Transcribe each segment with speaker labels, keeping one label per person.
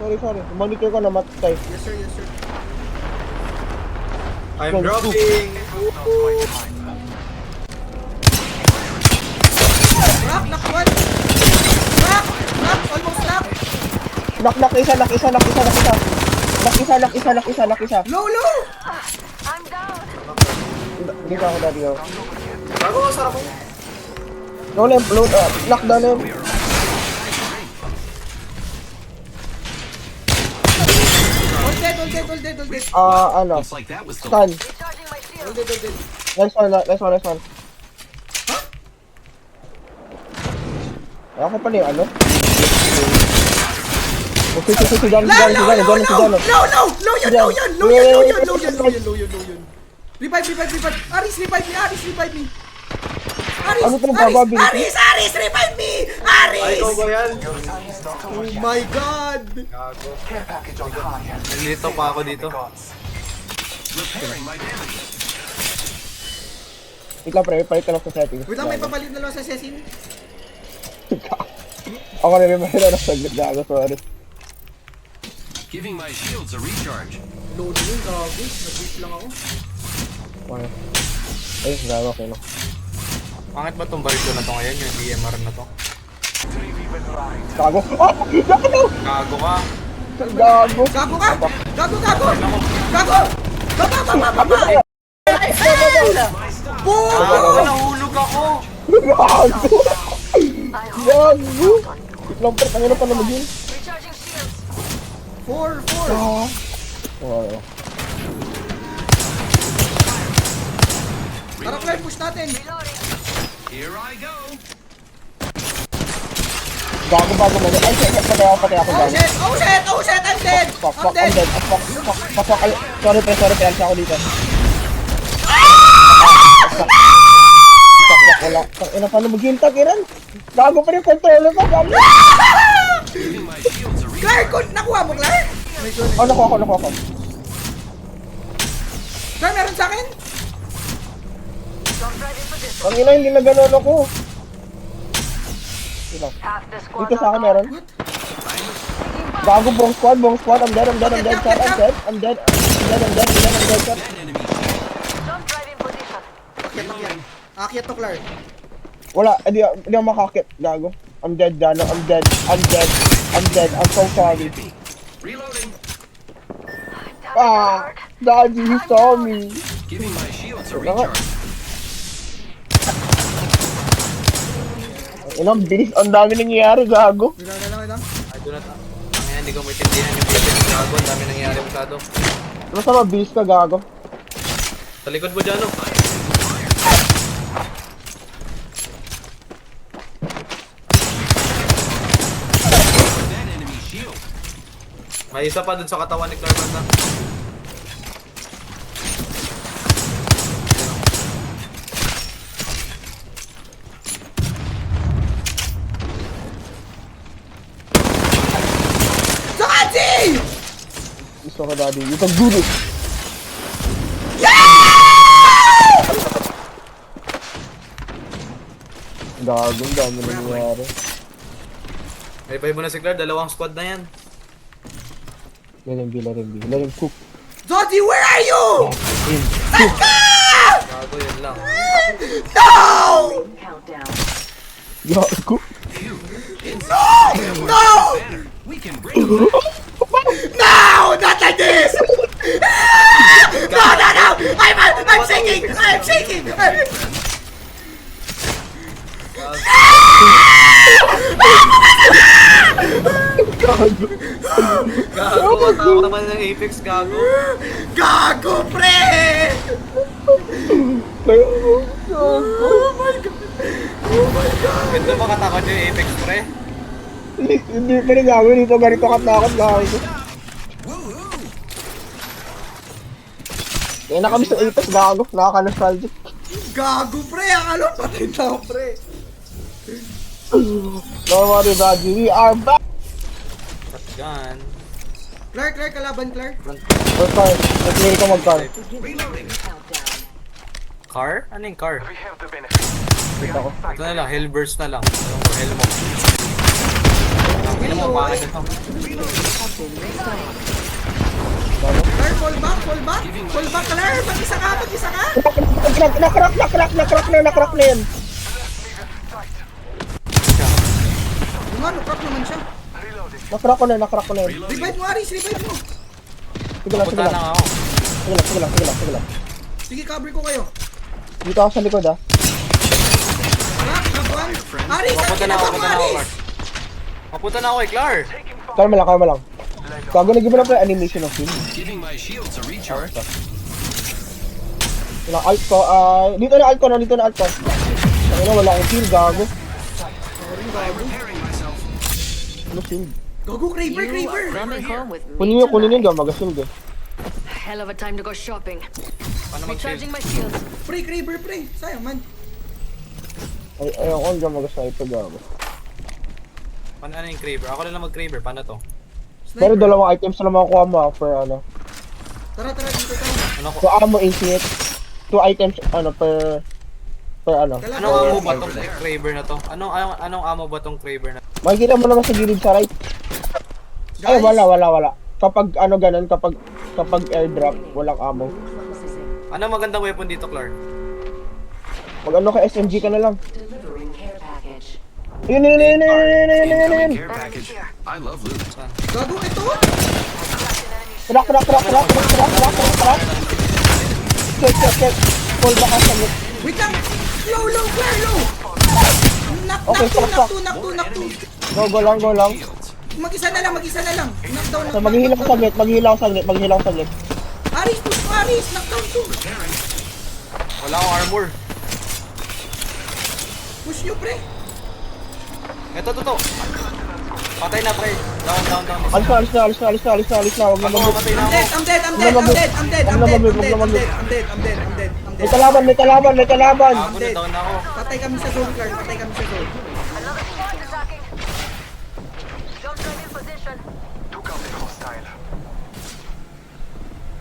Speaker 1: Sorry. Monitor ko na matay.
Speaker 2: Yes sir, yes sir.
Speaker 3: I'm dropping!
Speaker 2: Knock one! Knock! Almost knock!
Speaker 1: Knock isa.
Speaker 2: Low!
Speaker 1: Dito ako daddy ako.
Speaker 3: Bago ko, sarap ko.
Speaker 1: No lamp, load up. Knock down him.
Speaker 2: All dead.
Speaker 1: Ano? Stun.
Speaker 2: All dead.
Speaker 1: Nice one. Ako pa yung ano? Okay, dyan.
Speaker 2: Low yun. Revive. Aris, revive me.
Speaker 1: Ano pong babability?
Speaker 2: Aris, revive me!
Speaker 3: Ay,
Speaker 2: Aris!
Speaker 3: ikaw ba yan?
Speaker 2: Oh my God!
Speaker 3: Gago. Nalilito pa ako dito.
Speaker 1: Ikaw pre, palit ka lang sa settings.
Speaker 2: Wait lang, may papalit na lang sa sesin.
Speaker 1: Ako na rin mahirap na saglit gago, sorry.
Speaker 4: Giving my shields a recharge.
Speaker 2: Load yun, gago. Nag-beat lang ako.
Speaker 1: Okay. Ay, gago, okay no.
Speaker 3: Bakit ba itong barito na to ngayon? Yung DMR na to?
Speaker 1: Gago! Oh! Gago!
Speaker 3: Gago ka!
Speaker 1: Gago!
Speaker 2: Gago ka! Gago! Baba! Boom!
Speaker 3: Gago! Nahulog ako!
Speaker 1: Gago! Gago! Wait lang pre, tangina pa naman yun.
Speaker 2: Four!
Speaker 1: Oh.
Speaker 2: Tara, Claire, push natin!
Speaker 4: Here I go.
Speaker 1: Gago bago mo. Ay, patay ako gago.
Speaker 2: Oh shit! I'm dead!
Speaker 1: Fuck,
Speaker 2: I'm
Speaker 1: I'm
Speaker 2: dead!
Speaker 1: dead. Fuck. Ay, sorry pre, alsa ako dito. Fuck, wala. Ina paano mag-hintag, Iran? Gago pa rin controller ko, gago.
Speaker 4: Giving my shields a recharge.
Speaker 2: Claire, nakuha mo, Claire?
Speaker 1: Oh, nakuha ko.
Speaker 2: Claire, meron sa akin?
Speaker 1: Ang ina, hindi na gano'n ako. Dito sa akin meron. Gago, buong squad. I'm dead, sir. I'm dead, sir.
Speaker 4: Dead enemy.
Speaker 2: Akyat to, Claire.
Speaker 1: Wala, hindi ako makakit. Gago. I'm dead, Dano. I'm dead. I'm so sorry.
Speaker 4: Reloading.
Speaker 1: Daddy, he saw me.
Speaker 4: Giving my shields a recharge.
Speaker 1: Ilang bilis, ang dami nangyayari, gago.
Speaker 2: Wait lang.
Speaker 3: I do not... Ang hindi ko maintindihan yung video. Gago, ang dami nangyayari masyado.
Speaker 1: Basta mabilis ka, gago.
Speaker 3: Sa likod mo dyan, no?
Speaker 4: Dead enemy shield.
Speaker 3: May isa pa dun sa katawan ni Clark na.
Speaker 2: Sakati!
Speaker 1: Gusto ko, daddy. You can do this. Gago, ang dami nangyayari.
Speaker 3: Revive mo na si Clark, dalawang squad na yan.
Speaker 1: Let him cook.
Speaker 2: Dodi, where are you?
Speaker 3: Gago, yun lang.
Speaker 2: No!
Speaker 1: Gago.
Speaker 2: No!
Speaker 4: We can break them.
Speaker 2: No! Not like this! No! I'm shaking!
Speaker 1: Gago.
Speaker 3: Gago, tao naman ng Apex, gago.
Speaker 2: Gago, pre! Oh my God!
Speaker 3: Ganda ba katakot yung Apex, pre?
Speaker 1: Hindi pa rin gago dito. Ganito katakot, gago. Kaya na kami sa Apex, gago. Nakaka-nostalgic.
Speaker 2: Gago, pre! Akala patay na ako, pre!
Speaker 1: Don't worry, daddy. We are back.
Speaker 3: Shotgun.
Speaker 2: Claire, kalaban, Claire.
Speaker 1: Car. Nag-clear ko mag-car.
Speaker 4: Reloading.
Speaker 3: Car? Ano yung car?
Speaker 1: Dito ako.
Speaker 3: Ito na lang, Hellburst na lang. Hell mo. Tingnan mo, bakit ito?
Speaker 2: Claire, fall back. Fall back, Claire. Mag-isa ka.
Speaker 1: Nakrak na yun.
Speaker 2: Yung ano, crack naman siya.
Speaker 1: Nakrak ko na yun.
Speaker 2: Revive mo, Aris. Revive mo.
Speaker 1: Sige lang.
Speaker 3: Punta lang ako.
Speaker 1: Sige lang.
Speaker 2: Sige, cover ko kayo.
Speaker 1: Dito ako sa likod ah.
Speaker 2: Crack one. Aris,
Speaker 3: Papunta na ako, Clark. Papunta na ako kay Clark.
Speaker 1: Kalma lang. Gago, naging mo lang pa yung animation ng film.
Speaker 4: Giving my shields a recharge.
Speaker 1: Walang alt ko. Dito na alt ko. Wala akong film, gago.
Speaker 4: Repairing myself.
Speaker 1: Ano film?
Speaker 2: Gago, Kraber.
Speaker 5: Coming home with me
Speaker 1: Kunin yun,
Speaker 5: tonight.
Speaker 1: gago, magasin eh.
Speaker 5: Hell of a time to go shopping.
Speaker 3: Paano mag-shield?
Speaker 5: Recharging my shields.
Speaker 2: Kraber. Sayang, man.
Speaker 1: Ayoko, hindi mag-sniper, gago.
Speaker 3: Paano yung Kraber? Ako na lang mag-Kraber. Paano to?
Speaker 1: Pero dalawang items na naman kuha mo for ano.
Speaker 2: Tara, dito tayo.
Speaker 3: Ano ko?
Speaker 1: So ammo infinite. 2 items per ano.
Speaker 3: Anong ammo ba tong Kraber na to? Anong ammo ba tong Kraber na?
Speaker 1: Makikita mo naman sa gilid sa right. Ay, wala. Kapag ano ganun, kapag airdrop, walang ammo.
Speaker 3: Ano magandang weapon dito, Clark?
Speaker 1: Mag ano ka SMG ka na lang.
Speaker 5: Delivering care package.
Speaker 1: Yun.
Speaker 4: Incoming care package. I love loot.
Speaker 2: Gago, ito.
Speaker 1: Crack. Check. Pull back sa mid.
Speaker 2: Wait lang. Low, Claire, low.
Speaker 1: Okay, stop.
Speaker 2: Knock two.
Speaker 1: Go lang.
Speaker 4: Shields.
Speaker 2: Mag-isa na lang. Knockdown.
Speaker 1: So maghihilaw sa glit.
Speaker 2: Aris, push mo, Aris. Knockdown 2.
Speaker 3: Wala akong armor.
Speaker 2: Push nyo, pre.
Speaker 3: Ito. Patay na, pre. Down.
Speaker 1: Alis na. Huwag na
Speaker 3: Ako,
Speaker 1: mag-
Speaker 3: patay na ako.
Speaker 2: I'm dead.
Speaker 1: May kalaban.
Speaker 3: Ako na, down na ako.
Speaker 2: Patay kami sa zone, Clark.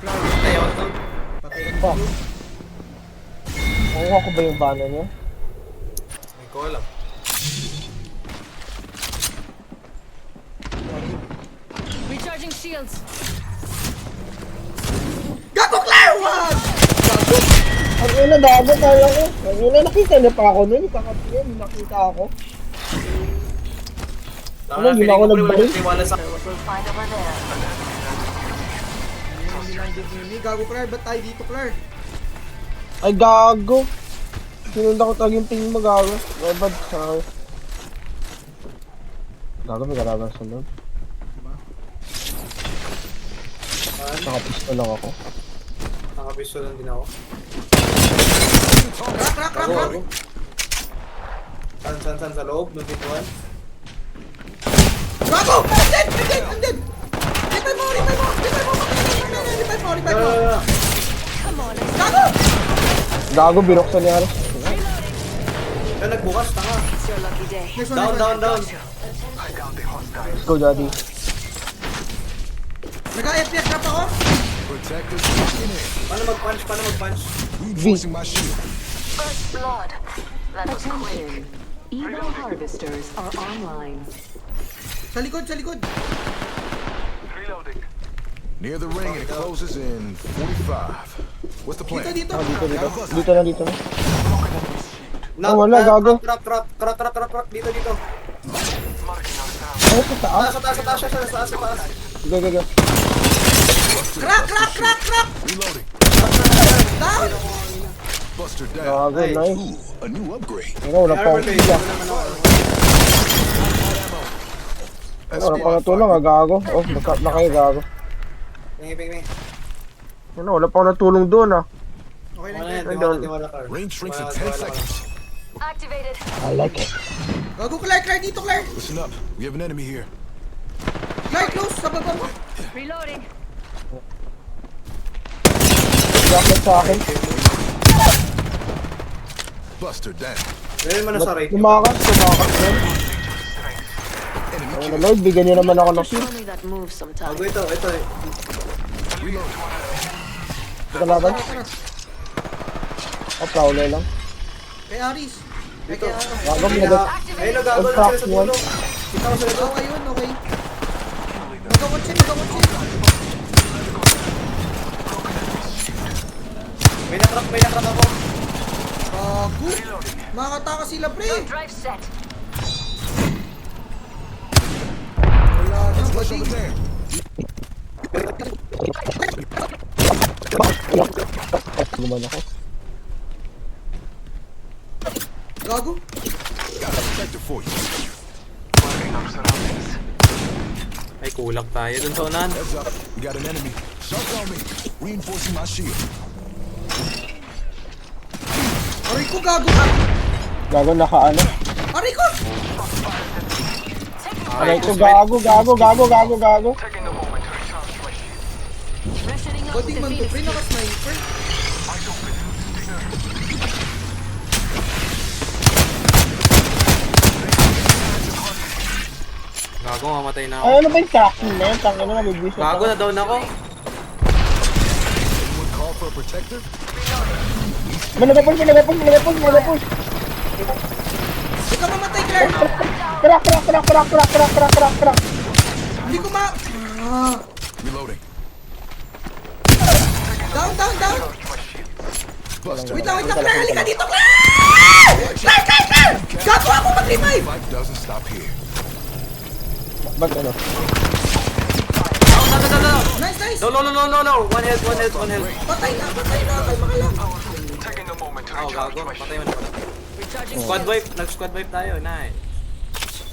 Speaker 3: Patay ako doon.
Speaker 1: Pa. Kuha ko ba yung banner niya?
Speaker 3: Hindi ko alam.
Speaker 5: Recharging shields.
Speaker 2: Gago, Claire! Wag!
Speaker 1: Ang ina, dago tayo ko. Ang ina, nakita niya pa ako nun. Nakita ako. Ano, hindi na ako nagbaril?
Speaker 3: Tiwala sa...
Speaker 2: Gago, Claire. Ba't tayo dito, Claire?
Speaker 1: Ay, gago. Sinunda ko talaga yung ping mo, gago. Robad, sa... Gago, may kalaban sa loob. Nakapistol lang ako.
Speaker 3: Nakapisto lang din ako.
Speaker 2: Crack.
Speaker 3: San sa loob? Nung pintuan?
Speaker 2: Gago! I'm dead! Revive mo! Gago!
Speaker 1: Gago, binuksan niya.
Speaker 3: Kaya nagbukas, tanga.
Speaker 5: It's your lucky day.
Speaker 2: Next one.
Speaker 3: Down.
Speaker 1: Let's go, daddy.
Speaker 2: Nag-FPS trap ako?
Speaker 6: Protectors locking in.
Speaker 3: Paano mag-punch?
Speaker 6: Reinforcing my shield.
Speaker 5: First blood. That was quick. Evo harvesters are online.
Speaker 2: Sa likod.
Speaker 6: Near the ring and it closes in 45. What's the plan?
Speaker 2: Dito.
Speaker 1: Dito na. Oh, wala, gago.
Speaker 3: Crack. Dito.
Speaker 1: Ano sa taas?
Speaker 3: Sa taas.
Speaker 1: Go.
Speaker 2: Crack!
Speaker 6: Reloading.
Speaker 2: Down!
Speaker 6: Buster down.
Speaker 1: Gago, nice.
Speaker 6: Ooh, a new upgrade.
Speaker 1: Wala pa akong sila. Wala pa natulong, gago. Oh, na kayo, gago.
Speaker 3: Ping.
Speaker 1: Wala pa akong natulong doon,
Speaker 2: Okay
Speaker 3: Wala
Speaker 2: lang.
Speaker 3: yan, tiwala ka.
Speaker 6: Range shrinks in 10 seconds.
Speaker 5: Activated.
Speaker 1: I like it.
Speaker 2: Gago, Claire. Dito, Claire.
Speaker 6: Listen up. We have an enemy here.
Speaker 2: Claire, close. Sa baba mo.
Speaker 5: Reloading.
Speaker 1: Jacket sa akin.
Speaker 6: Buster down.
Speaker 3: Meron mo na sa right.
Speaker 1: Tumakas yun. Ano Lord, bigyan niyo naman ako ng
Speaker 5: Show
Speaker 1: kill.
Speaker 5: me that move sometime.
Speaker 3: Ito.
Speaker 6: Reload.
Speaker 1: Kalaban. Oh, prowler lang.
Speaker 2: Kay Aris.
Speaker 3: Dito.
Speaker 1: Gago,
Speaker 3: Ayun na, gago lang sila sa dulo. Ikaw sila to.
Speaker 2: Okay yun, okay. Magkakotse.
Speaker 3: May nakrak ako.
Speaker 2: Gago. Makakataka sila, pre.
Speaker 5: Drive set.
Speaker 2: Wala na,
Speaker 6: Flush
Speaker 2: buddy.
Speaker 6: over there.
Speaker 1: Luman ako.
Speaker 2: Gago.
Speaker 6: Got a protector for you.
Speaker 3: Ay, kulang tayo dun sa unahan.
Speaker 6: Heads up. We got an enemy. Shots on me. Reinforcing my shield.
Speaker 2: Aray ko, gago ka.
Speaker 1: Gago nakaano.
Speaker 2: Aray ko.
Speaker 1: Aray ko, gago.
Speaker 5: Rationing up
Speaker 2: Bating
Speaker 5: the
Speaker 2: man to, pre.
Speaker 5: Phoenix.
Speaker 2: Naka-sniper.
Speaker 3: Gago, mamatay na ako.
Speaker 1: Ay, ano ba yung tracking na yun? Tangin na, mabibis na
Speaker 3: Gago, na down ako.
Speaker 6: Anyone call for a protector?
Speaker 1: May nag-push.
Speaker 2: Hindi ka mamatay, Claire.
Speaker 1: Crack.
Speaker 2: Hindi ko ma... Ah.
Speaker 6: Reloading.
Speaker 2: Down.
Speaker 6: Bust
Speaker 2: Wait
Speaker 6: out.
Speaker 2: lang, Claire. Halika dito, Claire! Claire! Gago ako mag-revive!
Speaker 6: Fight doesn't stop here.
Speaker 1: Ba't ano?
Speaker 3: No.
Speaker 2: Nice.
Speaker 3: No. One health.
Speaker 2: Patay na. Kalma ka lang.
Speaker 3: Oh, gago. Patay mo na pala. Squad wipe. Nag-squad wipe tayo. Nice.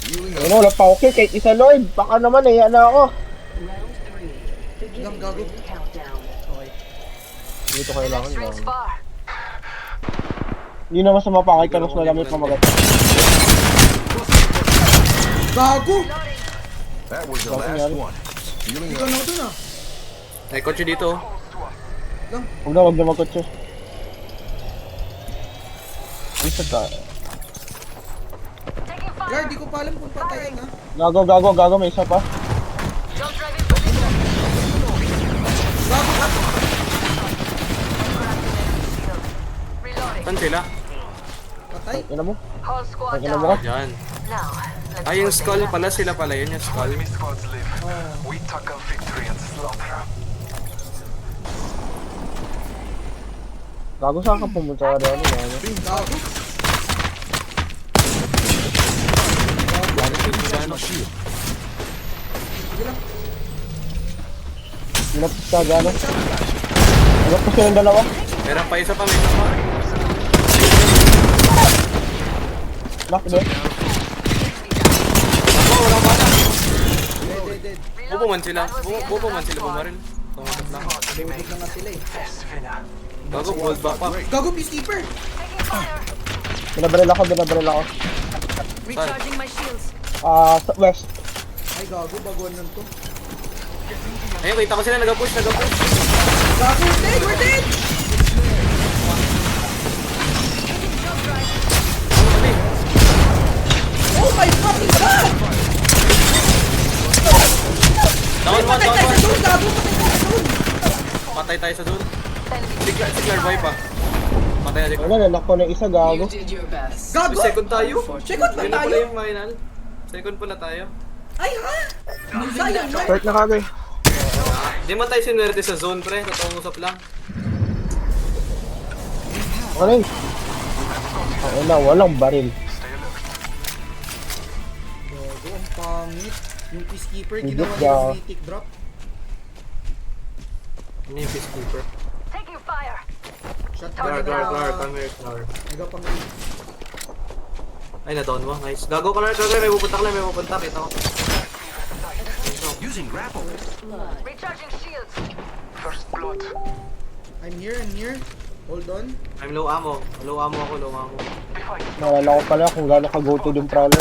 Speaker 6: Healing up.
Speaker 1: Ano, wala pa okay kahit isa Lloyd. Baka naman eh, na ako.
Speaker 5: Round 3. Beginning
Speaker 2: Gago.
Speaker 5: ring countdown.
Speaker 1: Dito kailangan
Speaker 5: Next ring's
Speaker 1: lang.
Speaker 5: far.
Speaker 1: Hindi na masama pa kahit ka mas malamit pamagat.
Speaker 2: Gago!
Speaker 6: That was the
Speaker 1: Nothing
Speaker 6: last
Speaker 1: else.
Speaker 6: one. Healing
Speaker 2: Ikaw
Speaker 6: up.
Speaker 2: na ako dun, ah.
Speaker 3: May kotse dito.
Speaker 1: Huwag na magkotse. Isa tayo.
Speaker 5: Taking fire.
Speaker 2: Claire, di ko pa alam kung patayin, ha.
Speaker 1: Gago, may isa pa.
Speaker 5: Don't drive in position.
Speaker 2: Gago ka.
Speaker 5: Reloading.
Speaker 3: Saan sila?
Speaker 2: Patay.
Speaker 1: Ina mo?
Speaker 5: Whole squad
Speaker 1: Ina mo
Speaker 5: down.
Speaker 1: ka?
Speaker 3: Diyan.
Speaker 5: Now, let's
Speaker 3: Ay, yung
Speaker 5: work
Speaker 3: skull
Speaker 5: it out.
Speaker 3: pala. Sila pala yun. Yung skull.
Speaker 7: squads live. We tackle victory and slaughter.
Speaker 1: Gago, saan ka pumunta rin?
Speaker 2: Gago.
Speaker 6: Recharge my shield.
Speaker 1: Pinapos ka, gano'n? Pinapos ka yung dalawa?
Speaker 3: Meron pa isa pa.
Speaker 1: Knock din.
Speaker 2: Dead.
Speaker 3: Bubuman sila bumaril. Tumatak lang.
Speaker 2: Loaded na nga sila, eh.
Speaker 3: Gago, gold back pa.
Speaker 2: Gago, peacekeeper.
Speaker 1: Binabaril ako.
Speaker 5: Recharging my shields.
Speaker 1: Sa west.
Speaker 2: Ay, gago. Baguan lang to.
Speaker 3: Ayun, kita ko sila. Nag-push.
Speaker 2: Gago, we're dead! Oh my fucking god!
Speaker 3: Down one.
Speaker 2: Patay tayo sa zone, gago!
Speaker 3: Patay tayo sa zone. Si Claire boy pa. Patay na si Claire.
Speaker 1: Wala, nalak ko na isa, gago.
Speaker 2: Gago!
Speaker 3: Second tayo.
Speaker 2: Second lang
Speaker 3: Yun na
Speaker 2: tayo?
Speaker 3: pala yung final. Second pala tayo.
Speaker 2: Ay, ha? Sayang, man.
Speaker 1: Start na kagay.
Speaker 3: Di man tayo sinuwerte sa zone, pre. Totoong usap lang.
Speaker 1: Ano yun? Wala, walang baril.
Speaker 2: Gago, ang pangit. Yung peacekeeper,
Speaker 1: Higit
Speaker 2: ginawa
Speaker 1: ka.
Speaker 2: niya critic drop.
Speaker 3: Ano yung peacekeeper?
Speaker 5: Taking fire.
Speaker 2: Shotgun
Speaker 3: Claire,
Speaker 2: na
Speaker 3: come here, Claire.
Speaker 2: Mega pang
Speaker 3: Ay, na-down mo. Nice. Gago, Claire. May pupunta. Kita ko.
Speaker 4: Using grapple.
Speaker 5: Recharging shields.
Speaker 7: First blood.
Speaker 2: I'm here. Hold on.
Speaker 3: I'm low ammo. Low ammo.
Speaker 1: Nalala ko pala kung gaano ka-go to yung prowler.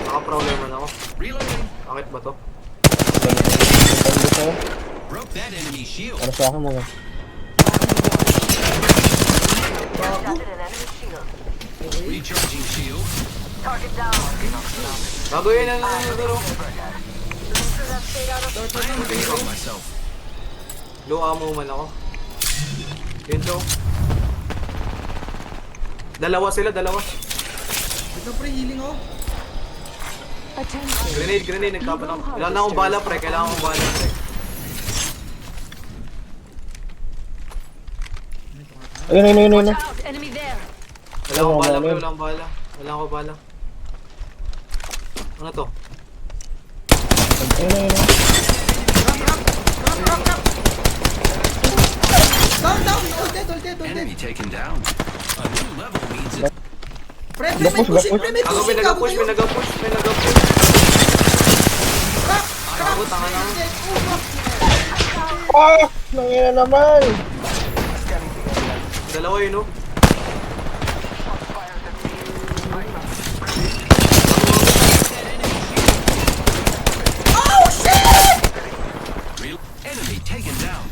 Speaker 3: Naka-problem man ako.
Speaker 4: Reloading.
Speaker 3: Bakit ba to?
Speaker 1: Ano sa'yo?
Speaker 4: Broke that enemy shield.
Speaker 1: Ano sa akin mga?
Speaker 5: Got an enemy shield.
Speaker 4: Recharging shield.
Speaker 5: Target down.
Speaker 3: Gago yun ang laro.
Speaker 4: Control myself.
Speaker 3: Low ammo man ako. Yun to. Dalawa sila.
Speaker 2: Ito pre, healing ako.
Speaker 5: Attention.
Speaker 3: Grenade, nagkapan ako. Kailangan akong bala, pre. Kailangan akong bala, pre.
Speaker 1: Ayun.
Speaker 5: Out. Enemy there.
Speaker 3: Wala akong bala, pre. Wala akong bala. Ano to?
Speaker 1: Ayun.
Speaker 2: Rock. Down. All dead.
Speaker 4: Enemy taken down. A new level means it.
Speaker 2: Pre, may pushing. May
Speaker 3: Ako,
Speaker 2: pushing.
Speaker 3: may nag-push.
Speaker 2: Crack.
Speaker 3: Ako, tanga na.
Speaker 1: Ah! Nangina naman!
Speaker 3: Dalawa yun, no?
Speaker 2: Oh, shit!
Speaker 4: Enemy taken down.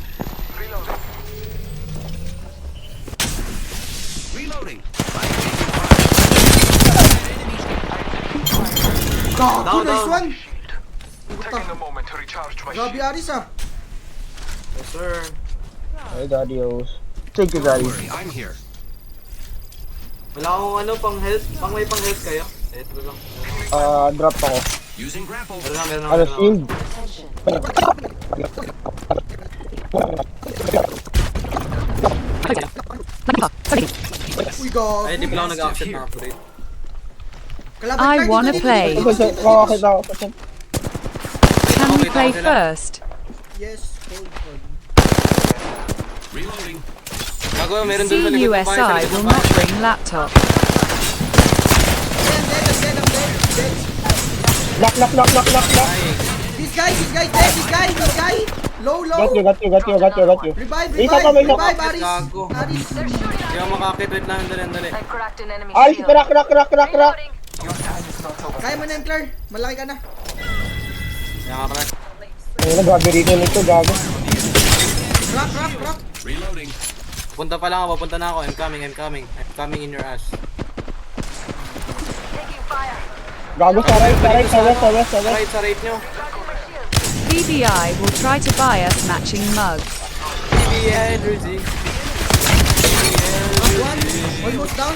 Speaker 4: Reloading.
Speaker 2: Gago,
Speaker 3: Down.
Speaker 2: nice one.
Speaker 7: Taking a moment to recharge my
Speaker 2: Grabe,
Speaker 7: shield.
Speaker 2: Aris ah.
Speaker 3: Yes, sir.
Speaker 1: Ay, daddy-os. Thank you,
Speaker 4: Don't
Speaker 1: daddy.
Speaker 4: worry, I'm here.
Speaker 3: Wala akong ano, pang-health. May pang-health kayo? Ito lang.
Speaker 1: Drop ako.
Speaker 4: Using grapple.
Speaker 3: Meron na.
Speaker 1: Ano, shield?
Speaker 5: Attention.
Speaker 2: Uy, gago.
Speaker 3: Ay, di pala ako nag-accept ng upgrade.
Speaker 2: Kalaban
Speaker 8: I
Speaker 2: tayo
Speaker 8: wanna
Speaker 2: dito.
Speaker 8: play.
Speaker 1: Kakakit ako.
Speaker 8: Can we
Speaker 3: Okay,
Speaker 8: play
Speaker 3: okay lang.
Speaker 8: first?
Speaker 2: Yes, hold on.
Speaker 4: Reloading.
Speaker 3: Gago, meron dun sa likod ng bahay, sa
Speaker 8: CUSI
Speaker 3: likod
Speaker 8: will
Speaker 3: ng
Speaker 8: not
Speaker 3: bahay.
Speaker 8: bring laptop.
Speaker 2: I'm dead.
Speaker 1: Knock.
Speaker 2: This guy. Low.
Speaker 1: Got you.
Speaker 2: Revive,
Speaker 1: Isa pa, may isa pa.
Speaker 2: Aris.
Speaker 3: Gago.
Speaker 2: Aris.
Speaker 3: Hindi ako makakit. Wait lang, dali.
Speaker 5: I cracked an enemy
Speaker 1: Ay,
Speaker 5: shield.
Speaker 1: crack.
Speaker 5: Reloading.
Speaker 2: Kaya mo na yan, Claire. Malaki ka na.
Speaker 3: Kaya ka lang.
Speaker 1: Ay, nag-gabi rito nito, gago.
Speaker 2: Rock.
Speaker 4: Reloading.
Speaker 3: Punta pa lang ako, papunta na ako. I'm coming. I'm coming in your ass.
Speaker 5: Taking fire.
Speaker 1: Gago sa right.
Speaker 3: Right sa right nyo.
Speaker 8: PBI will try to buy us matching mugs.
Speaker 3: PBI, Druzy.
Speaker 2: One. Almost down.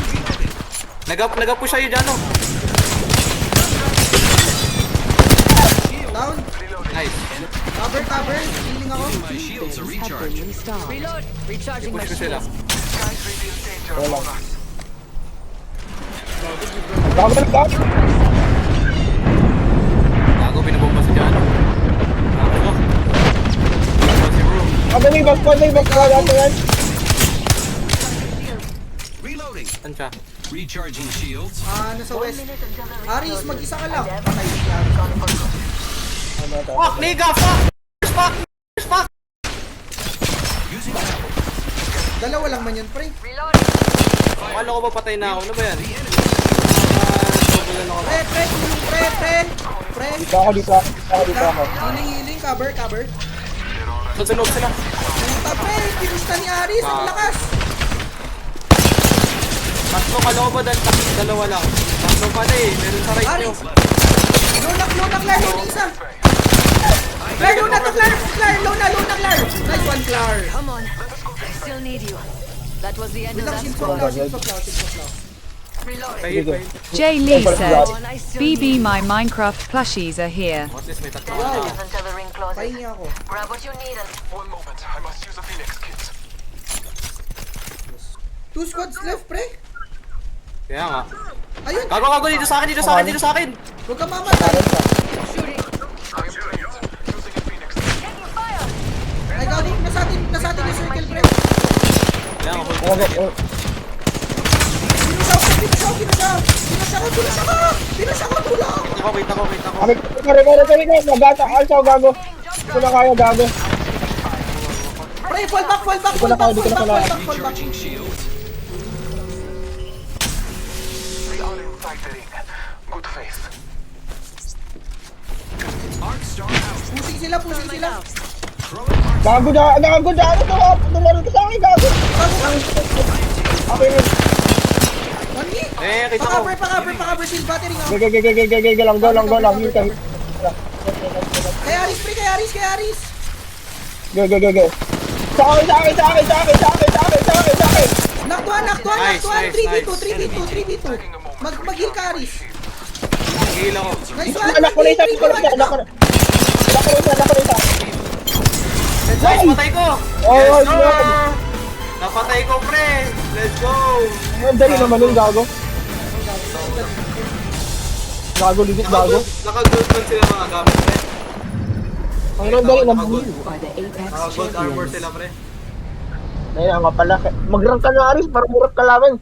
Speaker 3: Nag-push sa'yo dyan, no?
Speaker 2: Down.
Speaker 3: Nice.
Speaker 2: Cover. Healing ako.
Speaker 4: My shields are recharged.
Speaker 5: Reload. Recharging my
Speaker 3: Push ko sila.
Speaker 5: shield.
Speaker 1: Gago.
Speaker 3: Gago, binabomba sa dyan. Gago. Si bro.
Speaker 1: May box squad, ato yan.
Speaker 4: Reloading.
Speaker 3: Saan siya?
Speaker 4: Recharging shields.
Speaker 2: Nasa west.
Speaker 5: Minute until the ring
Speaker 2: Aris,
Speaker 5: closes.
Speaker 2: mag-isa ka lang.
Speaker 5: And
Speaker 2: Patay si Aris.
Speaker 3: Fuck, nigga! Fuck!
Speaker 4: Using grapple.
Speaker 2: Dalawa lang man yan, pre.
Speaker 5: Reloading.
Speaker 3: Akala ko ba patay na ako? Ano ba yan? Sobulan ako.
Speaker 2: Pre.
Speaker 1: Dito ako.
Speaker 2: Healing. Cover.
Speaker 3: Sa loob sila.
Speaker 2: Puta, pre. Pinusta ni Aris. Ang lakas.
Speaker 3: Tatlo kaloba, dalawa lang. Tatlo pala eh. Meron sa right nyo.
Speaker 2: Aris. Low na, Claire. Low na isa. Claire, low na to, Claire. Low na, Claire. Nice one, Claire.
Speaker 5: Come on. I still need you. That was the end
Speaker 2: Wait
Speaker 5: of
Speaker 2: lang,
Speaker 5: that
Speaker 2: silpok
Speaker 5: squad.
Speaker 2: lang.
Speaker 5: Reloading.
Speaker 3: Pahit.
Speaker 8: Jay Lee said,
Speaker 5: Come on, I still need
Speaker 8: BB
Speaker 5: you.
Speaker 8: my Minecraft plushies are here.
Speaker 3: At least may tatlo.
Speaker 5: Seconds until the ring closes.
Speaker 2: Pahingi ako.
Speaker 5: Grab what you need and
Speaker 7: One moment, I must use a Phoenix kit.
Speaker 2: 2 squads left, pre.
Speaker 3: Kaya nga.
Speaker 2: Ayun.
Speaker 3: Gago, dito sa akin.
Speaker 2: Huwag ka mamatay.
Speaker 5: shooting.
Speaker 7: I am trained. Using a Phoenix kit.
Speaker 5: Taking fire.
Speaker 2: Ay, gago. Nasa atin yung circle, pre.
Speaker 3: Kaya nga,
Speaker 2: Pinasya ko, tulong.
Speaker 3: Kita ko.
Speaker 1: Kami, nagata, alsa, gago. Hindi ko na kaya, gago.
Speaker 2: Pre, fall back.
Speaker 4: Recharging shields.
Speaker 7: We are inside the ring. Good faith.
Speaker 4: Arc star out.
Speaker 2: Pushing sila.
Speaker 1: Gago, tumaro ka sa akin, gago. Okay,
Speaker 2: One hit.
Speaker 3: kita ko.
Speaker 2: Pa-cover, shield battery nga.
Speaker 1: gege lang, go lang, hit ka.
Speaker 2: Kay Aris.
Speaker 1: Ge. Sa akin.
Speaker 2: Knock one.
Speaker 3: Nice.
Speaker 2: 3v2. Mag-heal ka, Aris.
Speaker 3: Heal ako.
Speaker 2: Nice one!
Speaker 1: Anak ko na isa, anak ko na isa, anak ko na isa.
Speaker 3: Nice, patay ko!
Speaker 1: Oh,
Speaker 3: Yes,
Speaker 1: no.
Speaker 3: sir! Napatay ko, pre! Let's go!
Speaker 1: Ang dali naman yung gago. Gago, ligit gago.
Speaker 3: Naka-gold man sila mga gamit, pre.
Speaker 1: Ang dali naman.
Speaker 5: You are the Apex
Speaker 3: Naka-gold armor
Speaker 5: champions.
Speaker 3: sila, pre.
Speaker 1: Ayun nga pala. Mag-rank ka na, Aris, para murap ka laban.